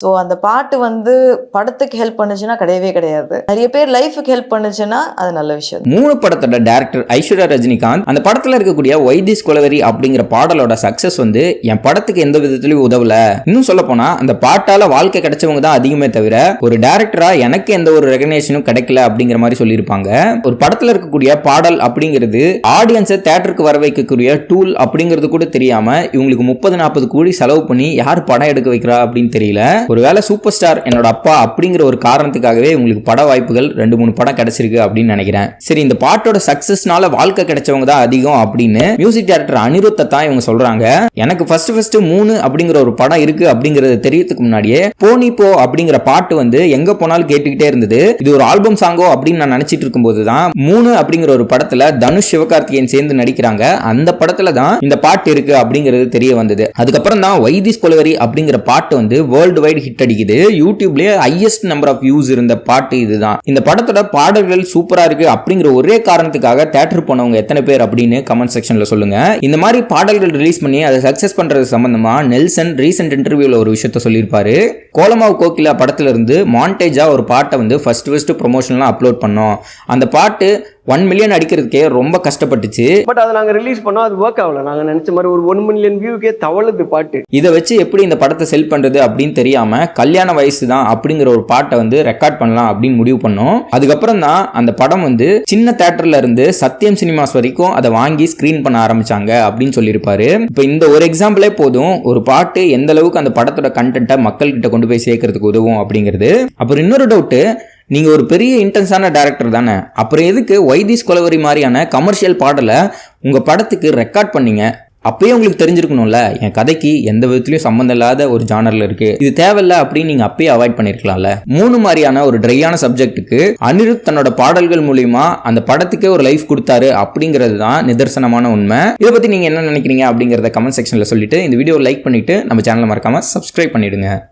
So அந்த பாட்டு வந்து படத்துக்கு ஹெல்ப் பண்ணுச்சுன்னா கிடையவே கிடையாது. நிறைய பேர் லைஃபுக்கு ஹெல்ப் பண்ணுச்சுன்னா அது நல்ல விஷயம். 3 படத்தோட டைரக்டர் ஐஸ்வர்யா ரஜினிகாந்த் அந்த படத்துல இருக்கக்கூடிய ஒய் திஸ் கொலவெரி அப்படிங்கிற பாடலோட சக்சஸ் வந்து என் படத்துக்கு எந்த விதத்திலயும் உதவல. இன்னும் சொல்ல போனா அந்த பாட்டால வாழ்க்கை கிடைச்சவங்க தான் அதிகமே தவிர ஒரு டைரக்டரா எனக்கு எந்த ஒரு ரெகக்னேஷனும் கிடைக்கல அப்படிங்கிற மாதிரி சொல்லியிருப்பாங்க. ஒரு படத்துல இருக்கக்கூடிய பாடல் அப்படிங்கிறது ஆடியன்ஸை தியேட்டருக்கு வர வைக்கக்கூடிய டூல் அப்படிங்கிறது கூட தெரியாம இவங்களுக்கு 30-40 கோடி செலவு பண்ணி யார் படம் எடுக்க வைக்கிறா அப்படின்னு தெரியல. ஒருவேளை சூப்பர் ஸ்டார் என்னோட அப்பா அப்படிங்கிற ஒரு காரணத்துக்காகவே உங்களுக்கு பட வாய்ப்புகள் 2-3 படம் கிடைச்சிருக்கு அப்படின்னு நினைக்கிறேன். சரி, இந்த பாட்டோட சக்சஸ்னால வாழ்க்கை கிடைச்சவங்க தான் அதிகம் அப்படின்னு மியூசிக் டைரக்டர் அனிருத்தை தான் இவங்க சொல்றாங்க. எனக்கு ஃபர்ஸ்ட் 3 அப்படிங்கிற ஒரு படம் இருக்கு அப்படிங்கறது தெரியறதுக்கு முன்னாடியே போனி போ அப்படிங்கிற பாட்டு வந்து எங்க போனாலும் கேட்டுக்கிட்டே இருந்தது. இது ஒரு ஆல்பம் சாங்கோ அப்படின்னு நான் நினைச்சிட்டு இருக்கும்போது தான் 3 அப்படிங்கிற ஒரு படத்துல தனுஷ் சிவகார்த்திகேயன் சேர்ந்து நடிக்கிறாங்க. அந்த படத்துல தான் இந்த பாட்டு இருக்கு அப்படிங்கிறது தெரிய வந்தது. அதுக்கப்புறம் தான் ஒய் திஸ் கொலவெரி அப்படிங்கிற பாட்டு வந்து வேர்ல்டு வைட் ஹிட் அடிக்குது. யூடியூப்லயே ஹையஸ்ட் நம்பர் ஆஃப் வியூஸ் இருந்த பாட்டு இதுதான். இந்த படத்தோட பாடல்கள் சூப்பரா இருக்கு அப்படிங்கிற ஒரே காரணத்துக்காக தியேட்டர் போனவங்க எத்தனை பேர் அப்படின்னு கமெண்ட் செக்ஷன்ல சொல்லுங்க. இந்த மாதிரி பாடல்கள் ரிலீஸ் பண்ணி அதை சக்சஸ் பண்றது சம்பந்தமா நெல்சன் ரீசென்ட் இன்டர்வியூல ஒரு விஷயத்த சொல்லியிருப்பாரு. கோலமாவு கோகிலா படத்துல இருந்து மாண்டேஜா ஒரு பாட்டை வந்து ஃபர்ஸ்ட் ப்ரொமோஷன்லாம் அப்லோட் பண்ணோம். அந்த பாட்டு 1 மில்லியன் அடிக்கிறதுக்கே ரொம்ப கஷ்டப்பட்டுச்சு. பட் அதை நாங்கள் ரிலீஸ் பண்ணோம், அது ஒர்க் ஆகல. நாங்கள் நினைச்ச மாதிரி ஒரு 1 மில்லியன் வியூக்கே தவழுது பாட்டு. இதை வச்சு எப்படி இந்த படத்தை செல் பண்றது அப்படின்னு தெரியாம கல்யாண வயசு தான் அப்படிங்கிற ஒரு பாட்டை வந்து ரெக்கார்ட் பண்ணலாம் அப்படின்னு முடிவு பண்ணோம். அதுக்கப்புறம் தான் அந்த படம் வந்து சின்ன தியேட்டர்ல இருந்து சத்யம் சினிமாஸ் வரைக்கும் அதை வாங்கி ஸ்கிரீன் பண்ண ஆரம்பிச்சாங்க அப்படின்னு சொல்லியிருப்பாரு. இப்போ இந்த ஒரு எக்ஸாம்பிளே போதும் ஒரு பாட்டு எந்த அளவுக்கு அந்த படத்தோட கண்டென்ட்டை மக்கள் கிட்ட கொண்டு போய் சேர்க்கறதுக்கு உதவும் அப்படிங்கிறது. அப்புறம் இன்னொரு டவுட்டு, நீங்க ஒரு பெரிய இன்டென்ஸான டைரக்டர் தானே, அப்புறம் எதுக்கு ஒய் திஸ் கொலவெரி மாதிரியான கமர்ஷியல் பாடலை உங்க படத்துக்கு ரெக்கார்ட் பண்ணீங்க? அப்பயே உங்களுக்கு தெரிஞ்சிருக்கணும்ல என் கதைக்கு எந்த விதத்திலயும் சம்பந்தம் இல்லாத ஒரு ஜானர்ல இருக்கு, இது தேவையில்ல அப்படின்னு நீங்க அப்பயே அவாய்ட் பண்ணிருக்கலாம்ல. 3 மாதிரியான ஒரு ட்ரையான சப்ஜெக்ட்டுக்கு அனிருத் தன்னோட பாடல்கள் மூலியமா அந்த படத்துக்கே ஒரு லைஃப் கொடுத்தாரு அப்படிங்கிறது தான் நிதர்சனமான உண்மை. இதை பத்தி நீங்க என்ன நினைக்கிறீங்க அப்படிங்கறத கமெண்ட் செக்ஷன்ல சொல்லிட்டு இந்த வீடியோ லைக் பண்ணிட்டு நம்ம சேனலை மறக்காம சப்ஸ்கிரைப் பண்ணிடுங்க.